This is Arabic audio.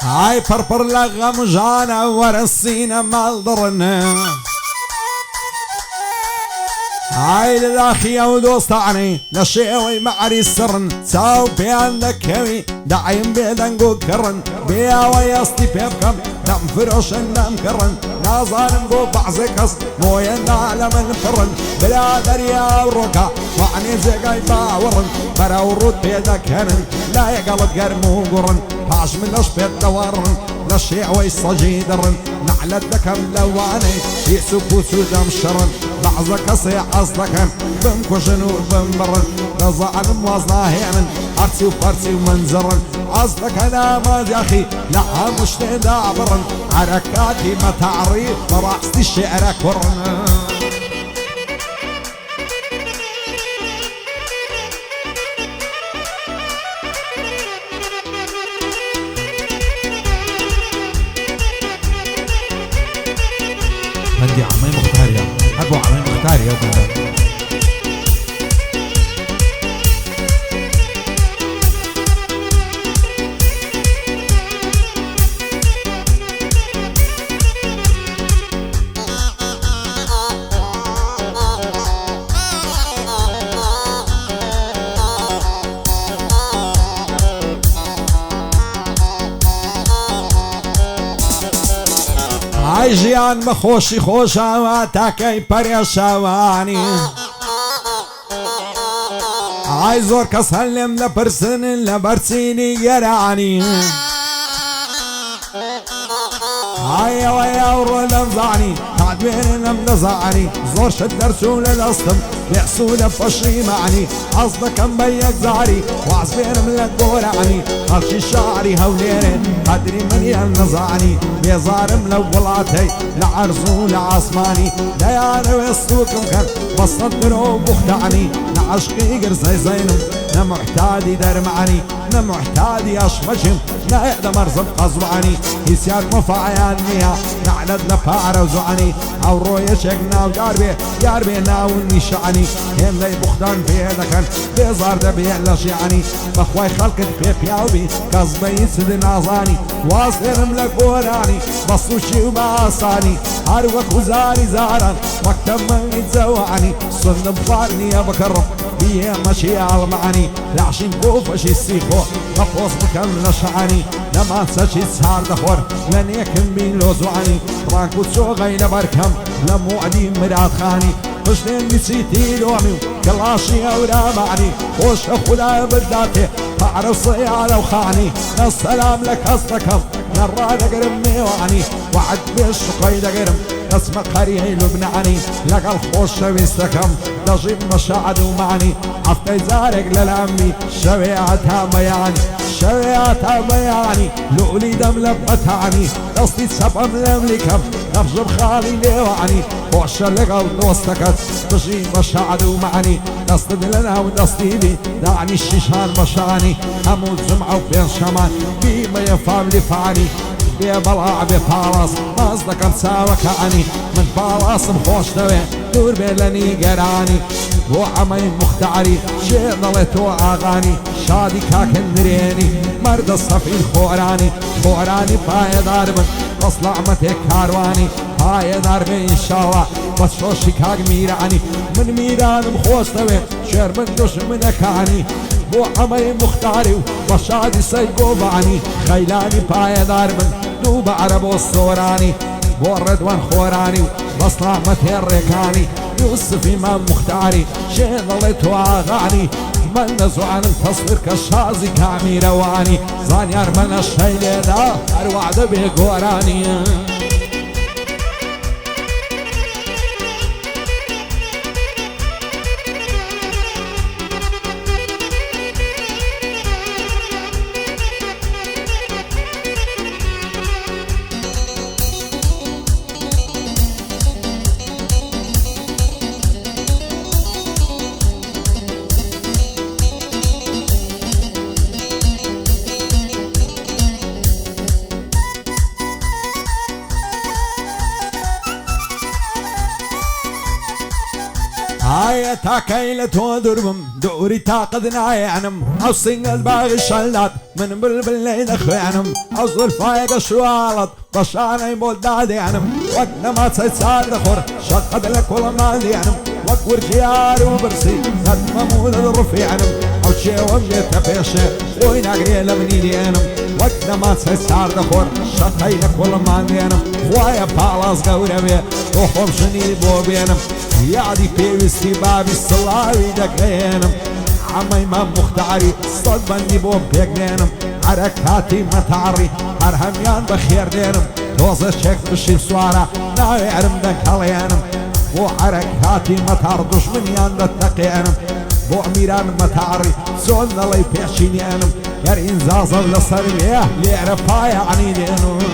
هاي بربر لغم جانا ورسينا مالضرنا هاي للاخي ودوستاني لشيوي معري السرن ساو بيان ذكوي دعيم بيدن قو كرن بيا ويصتي بيبكم نم فروش نم كرن نازان قو بعزكس موين نعلم الفرن بلا دريا وركا وعني زيقاي باورن براو رود بيدك هنن لا يقلب قرمو قرن هاش من اشبيت دورن لشيوي صجيدرن نعلت دكم لواني يسوكو سودم شرن بعضك صيح أصلك بمكشن وبمبرن نزعن موازنا هيمن عرسي وفرسي ومنزرن أصلك أنا ما يا أخي لا مش تدابرن حركاتي ما تعريف برأس الشعر كرن هندي عمي مختار يا أبو عمي مختار يا ابو هاي جيان مخوشي خوشاواتا كي بريشاواني هاي زور كسلم لبرسن لبرسيني يراني هاي ويا ورلم زعني تعد بيننا منزعني زور شد رسول الأصلم بيحسول بفشري معني قصدك مبيك زعري وعزبين من الدوراني هالشي شعري هوليرين قدري من ينزعني بيظارم لولاتي لعرزو لعصماني ديانا ويسوكم كان بصدرو بخدعني لعشقي قرزي زينم نمحتادي درمعني نمحتادي أشمجم لا يقدم أرزم قزوعني يسيار مفاعيانيها نعلد لفار وزعني أو روية شكنا وجاربي ياربي ناوني شعني هم لي بخدان في لكن بيزار دبيع لشيعني بخواي خلقت في بياوبي كزبي سد نازاني واصير ملك بوراني بصوشي وباصاني هاروك وزاري زاران مكتب من يتزوعني صن بفارني يا بكرم بيه ماشي على معاني لعشين كوفشي السيخو غفوص بكم نشعني لما تسجي سهار دخور لن يكن بين لوزوعني رانكو تسوغي لبركم لمو عديم مراد خاني خشتين نسيتي لومي كلاشي أورا معني خوش خدا بداتي فعرف صيالة وخاني السلام لك أصدكم نرى دقرم ميواني وعد بالشقي دقرم اسمك خريعي لبناني لك الخوش ويستكم نجيب مشاعد ومعني عفتي زارق للأمي شويعتها مياني شويعتها مياني لؤلي دم لبتعني قصدي سبع ململكم نفجب خالي ليواني خوش لك الدوستكت نجيب مشاعد ومعني نصد لنا ونصدي لي دعني الشيشان مشاني هموت جمعة وبين شمان بيما يفهم لفاني ببلع بفالص مصدك مساوك عني من فالص مخوش دوي دور بلني قراني وعمي مختاري شي ضلت واغاني شادي كاكن دريني مرد الصفي خوراني خوراني باي داربن اصلع متك كارواني باي داربن ان شاء الله بس شوشي كاك ميراني من ميران مخوش دوي شير من دوش من كاني وعمي مختاري وشادي سيقوباني خيلاني باي داربن دوب عرب والصوراني والردوان خوراني مصنع متيركاني يوسف إمام مختاري شي ظليت واغاني من نزو عن التصوير كالشازي كامي رواني زانيار من الشيلي دا أروعد بقوراني وایە تاکەی لە تۆ دووربم دووری تاقت نایەنم ئەو سینگەت باغی شەلات من بلبل لێ دەخوێنم ئەو زولفایەکە شواڵت بە شانەی بۆ دادێنم وەک نەماچەی چار دەخۆر شەقەت لە کوڵەمان دێنم وەک ورجیار و برسی قەتمەمونە ڕفێنم ئەو چێوەم لێتە پێشێ بۆی ناگرێ لە منی دێنم وەک نەماچەی چار دەخۆر شەقەی لە کوڵەمان دێنم وایە پاڵاز گەورە بێ بۆ خۆم ژنی بۆ بێنم یادی پێویستی بابی سڵاوی دەکرێنم عمەی مام مختاری سەد بەندی بۆ پێکدێنم حرەکاتی مەتاڕی هەر هەمیان بەخێر دێنم تۆزە چێک بشیر سوارە ناوێرم دەکەڵێنم بۆ حرەکاتی مەتاڕ دوژمنیان دەتەقێنم بۆ ئەمیران مەتاڕی چۆن دەڵێی پێشینێنم گەر ئینزازە لەسەر لێرە پایە عنی دێنم